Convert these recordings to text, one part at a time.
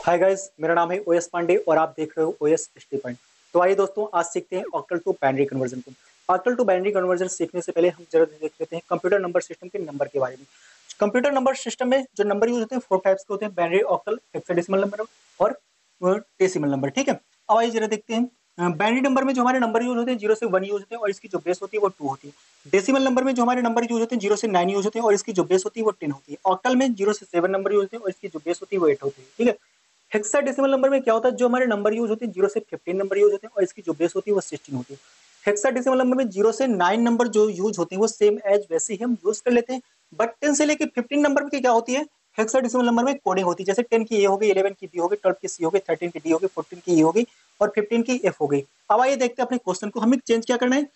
Hi guys, मेरा नाम है ओएस पांडे और आप देख रहे हो ओएस स्टी पॉइंट। तो आइए दोस्तों, आज सीखते हैं ऑक्टल टू बाइनरी कन्वर्जन को। ऑक्टल टू बाइनरी कन्वर्जन सीखने से पहले हम जरा देख लेते हैं कंप्यूटर नंबर सिस्टम के नंबर के बारे में। कंप्यूटर नंबर सिस्टम में जो नंबर यूज होते हैं 4 टाइप्स के होते हैं: बाइनरी, ऑक्टल, हेक्साडेसिमल नंबर और डेसिमल नंबर। ठीक है, अब आइए जरा देखते हैं। बाइनरी नंबर में जो हमारे नंबर यूज होते हैं 0 से 1 यूज होते हैं और इसकी जो बेस होती है वो 2 होती है। डेसिमल नंबर में जो हमारे नंबर यूज होते हैं 0 से 9 यूज होते हैं और इसकी जो बेस होती है वो 10 होती है। ऑक्टल में 0 से 7 नंबर यूज होते हैं और इसकी जो बेस होती है वो 8 होती है। ठीक है, हेक्साडेसिमल नंबर में क्या होता है, जो हमारे नंबर यूज होते हैं 0 से 15 नंबर यूज होते हैं और इसकी जो बेस होती है वो 16 होती है। हेक्साडेसिमल नंबर में 0 से 9 नंबर जो यूज होते हैं वो सेम एज वैसे ही हम यूज कर लेते हैं, बट 10 से लेके 15 नंबर की क्या होती है, हेक्साडेसिमल नंबर में कोडिंग होती है। जैसे 10 की ए होगी, 11 की बी होगी, 12 की सी होगी, 13 की डी होगी, 14 की ई होगी और 15 की एफ हो गई। अब आइए देखते हैं अपने क्वेश्चन को, हमें चेंज क्या करना है,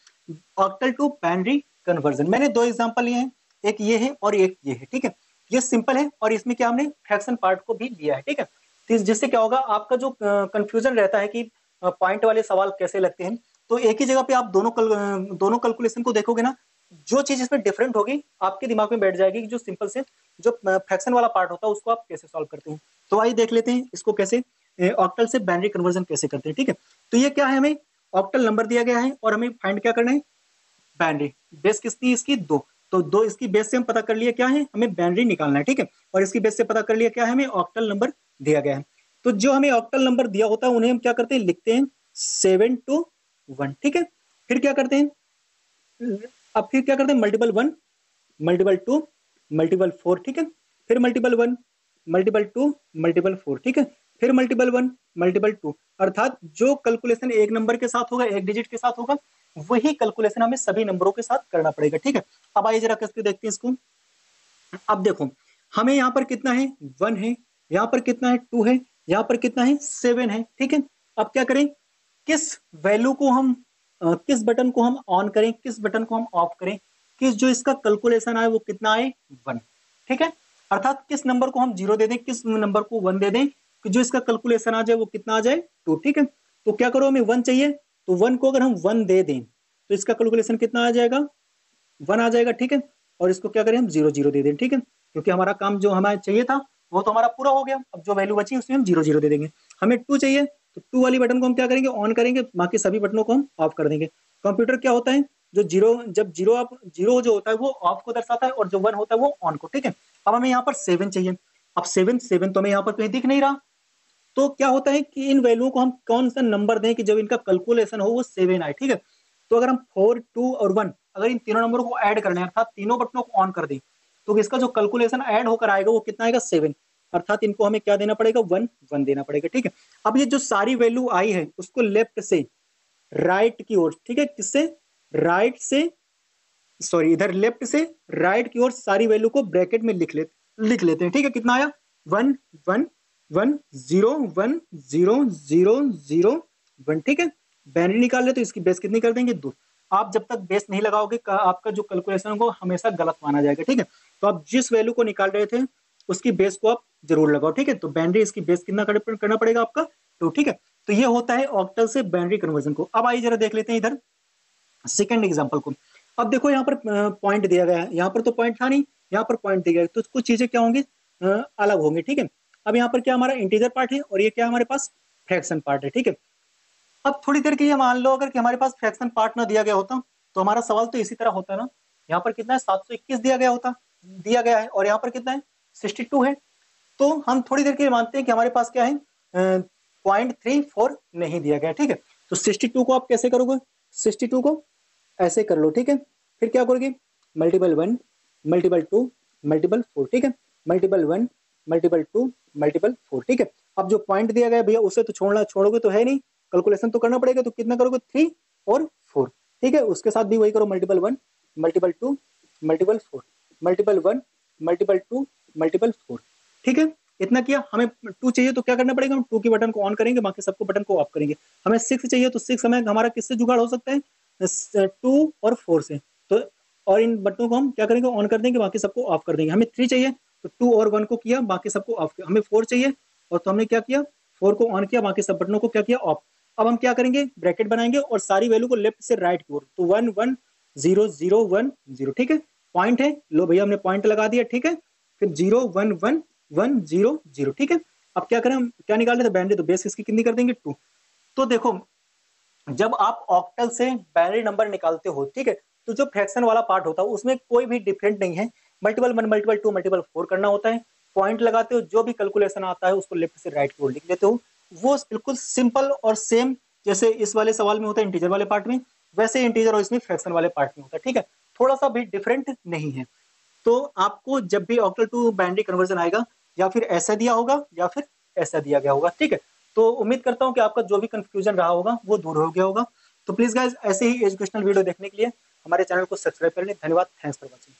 ऑक्टल टू बाइनरी कन्वर्जन। मैंने दो एग्जांपल लिए हैं, एक ये है और एक ये है। ठीक है, ये सिंपल है और इसमें क्या हमने फ्रैक्शन पार्ट को भी लिया है। ठीक है, तो जिससे क्या होगा, आपका जो कंफ्यूजन रहता है कि पॉइंट वाले सवाल कैसे लगते हैं, तो एक ही जगह पे आप दोनों कैलकुलेशन को देखोगे ना, जो चीज इसमें डिफरेंट होगी आपके दिमाग में बैठ जाएगी कि जो सिंपल से जो फ्रैक्शन वाला पार्ट होता है उसको आप कैसे सॉल्व करते हैं। तो आइए देख लेते हैं इसको कैसे ऑक्टल से बाइनरी कन्वर्जन कैसे करते हैं। ठीक है, तो ये क्या है, हमें ऑक्टल नंबर दिया गया है और हमें फाइंड क्या करना है, बाइनरी। बेस किसकी, इसकी दो, तो दो इसकी बेस से हम पता कर लिया क्या है, हमें बाइनरी निकालना है। ठीक है, और इसकी बेस से पता कर लिया क्या है, हमें ऑक्टल नंबर दिया गया है। तो जो हमें ऑक्टल नंबर दिया होता है उन्हें हम क्या करते हैं, लिखते हैं 7 to 1। ठीक है, फिर क्या करते हैं, अब फिर क्या करते हैं, मल्टीपल 1, मल्टीपल 2, मल्टीपल 4। ठीक है, फिर मल्टीपल 1, मल्टीपल 2, मल्टीपल 4। ठीक है, फिर मल्टीपल 1, मल्टीपल 2। अर्थात जो कैलकुलेशन एक नंबर के साथ होगा, एक डिजिट के साथ होगा, वही कैलकुलेशन हमें सभी नंबरों के साथ करना पड़ेगा। ठीक है, अब आइए जरा करके देखते हैं इसको। अब देखो, हमें यहाँ पर कितना है, 1 है, यहाँ पर कितना है, 2 है, यहाँ पर कितना है, 7 है। ठीक है, अब क्या करें, किस वैल्यू को हम किस बटन को हम ऑन करें, किस बटन को हम ऑफ करें, किस जो इसका कैलकुलेशन आए वो कितना आए, 1। ठीक है, अर्थात किस नंबर को हम 0 दे दें, किस नंबर को 1 दे दें कि जो इसका कैलकुलेशन आ जाए वो कितना आ जाए, 2। ठीक है, तो क्या करो, हमें 1 चाहिए, तो 1 को अगर हम 1 दे दें तो इसका कैलकुलेशन कितना आ जाएगा, 1 आ जाएगा। ठीक है, और इसको क्या करें, हम 0 0 दे दें। ठीक है, क्योंकि हमारा काम जो हमारा चाहिए था वो तो हमारा पूरा हो गया, अब जो वैल्यू बची उसमें हम 0 0 दे देंगे। हमें 2 चाहिए, तो 2 वाली बटन को हम क्या करेंगे, ऑन करेंगे, बाकी सभी बटनों को हम ऑफ कर देंगे। कंप्यूटर क्या होता है, जो जीरो, जब जीरो आप जीरो जो होता है वो ऑफ को दर्शाता है और जो 1 होता है वो ऑन को। ठीक है, अब हमें यहाँ पर 7 चाहिए, अब 7 7 तो हमें यहाँ पर कहीं दिख नहीं रहा, तो क्या होता है कि इन वैल्यू को हम कौन सा नंबर दें कि जब इनका कैलकुलेशन हो वो 7 आए। ठीक है, तो अगर हम 4 2 और 1 अगर इन तीनों नंबरों को ऐड कर लें, अर्थात तीनों बटनों को ऑन कर दें, तो इसका जो कैलकुलेशन ऐड होकर आएगा वो कितना आएगा, 7। अर्थात इनको हमें क्या देना पड़ेगा, 1 1 देना पड़ेगा। ठीक है, अब ये जो सारी वैल्यू आई है उसको लेफ्ट से राइट की ओर, ठीक है, किससे, राइट से, सॉरी इधर लेफ्ट से राइट की ओर सारी वैल्यू को ब्रैकेट में लिख लेते हैं। ठीक है, कितना आया, 1 1 1 0 1 0 0 0 1। ठीक है, बाइनरी निकाल ले तो इसकी बेस कितनी कर देंगे, 2। आप जब तक बेस नहीं लगाओगे आपका जो कैलकुलेशन को हमेशा गलत माना जाएगा। ठीक है, तो आप जिस वैल्यू को निकाल रहे थे उसकी बेस को आप जरूर लगाओ। ठीक है, तो बाइनरी इसकी बेस कितना करना पड़ेगा आपका, 2। ठीक है, तो ये होता है ऑक्टल से बाइनरी कन्वर्जन को। अब आइए जरा देख लेते हैं इधर सेकंड एग्जांपल को। अब देखो यहाँ पर पॉइंट दिया गया है, यहाँ पर तो पॉइंट था नहीं, यहाँ पर पॉइंट दिया गया है, तो कुछ चीजें क्या होंगी, अलग होंगी। ठीक है, अब यहाँ पर क्या हमारा इंटीजर पार्ट है और ये क्या हमारे पास फ्रैक्शन पार्ट है। ठीक है, अब थोड़ी देर के लिए मान लो अगर कि हमारे पास फ्रैक्शन पार्ट ना दिया गया होता तो हमारा सवाल तो इसी तरह होता ना, यहाँ पर कितना है, 721 दिया गया होता, दिया गया है, और यहाँ पर कितना है, 62 है। तो हम थोड़ी देर के लिए मानते हैं कि हमारे पास क्या है, 0.34 नहीं दिया गया। ठीक है, तो 62 को आप कैसे करोगे, 62 को ऐसे कर लो। ठीक है, फिर क्या करोगे, मल्टीपल 1, मल्टीपल 2, मल्टीपल 4। ठीक है, मल्टीपल 1, मल्टीपल 2, मल्टीपल 4। ठीक है, अब जो पॉइंट दिया गया भैया उसे तो छोड़ोगे तो है नहीं, कैलकुलेशन तो करना पड़ेगा, तो कितना करोगे, 3 और 4। ठीक है, उसके साथ भी वही करो, multiple 1, multiple 2, multiple 4, multiple 1, multiple 2, multiple 4। ठीक है, इतना किया, हमें 2 चाहिए तो क्या करना पड़ेगा, हम 2 की बटन को ऑन करेंगे, बाकी सबको बटन को ऑफ करेंगे। हमें 6 चाहिए तो 6 हमें हमारा किससे जुगाड़ हो सकता है, 2 और 4 से, तो और इन बटनों को हम क्या करेंगे, ऑन कर देंगे, बाकी सबको ऑफ कर देंगे। हमें 3 चाहिए तो 2 और 1 को किया, बाकी सबको ऑफ किया। हमें 4 चाहिए और तो हमने क्या किया, 4 को ऑन किया, बाकी सब बटनों को क्या किया, ऑफ। अब हम क्या करेंगे, ब्रैकेट बनाएंगे और सारी वैल्यू को लेफ्ट से राइट की ओर, तो 1 1 0 0 1 0। ठीक है, पॉइंट है, लो भैया हमने पॉइंट लगा दिया। ठीक है, फिर 0 1 1 1 0 0। ठीक है, अब क्या करें, हम क्या निकाल रहे थे, बाइनरी, तो बेस इसकी कितनी कर देंगे 2। तो देखो जब आप ऑक्टल से बाइनरी नंबर निकालते हो, ठीक है, तो जो फ्रैक्शन वाला पार्ट होता है उसमें कोई भी डिफरेंट नहीं है, मल्टीपल 1 मल्टीपल 2 मल्टीपल 4 करना होता है, पॉइंट लगाते हो, जो भी कैलकुलेशन आता है उसको लेफ्ट से राइट की ओर लिख देते हो, वो बिल्कुल सिंपल और सेम जैसे इस वाले सवाल में होता है इंटीजर वाले पार्ट में, वैसे इंटीजर और इसमें फ्रैक्शन वाले पार्ट में होता है, ठीक है, थोड़ा सा भी डिफरेंट नहीं है। तो आपको जब भी ऑक्टल टू बाइनरी कन्वर्जन आएगा, या फिर ऐसा दिया होगा या फिर ऐसा दिया गया होगा, ठीक है। तो उम्मीद करता हूं कि आपका जो भी कंफ्यूजन रहा होगा वो दूर हो गया होगा। तो प्लीज गाइज ऐसे ही एजुकेशनल वीडियो देखने के लिए हमारे चैनल को सब्सक्राइब कर लें। धन्यवाद, थैंक्स फॉर वॉचिंग।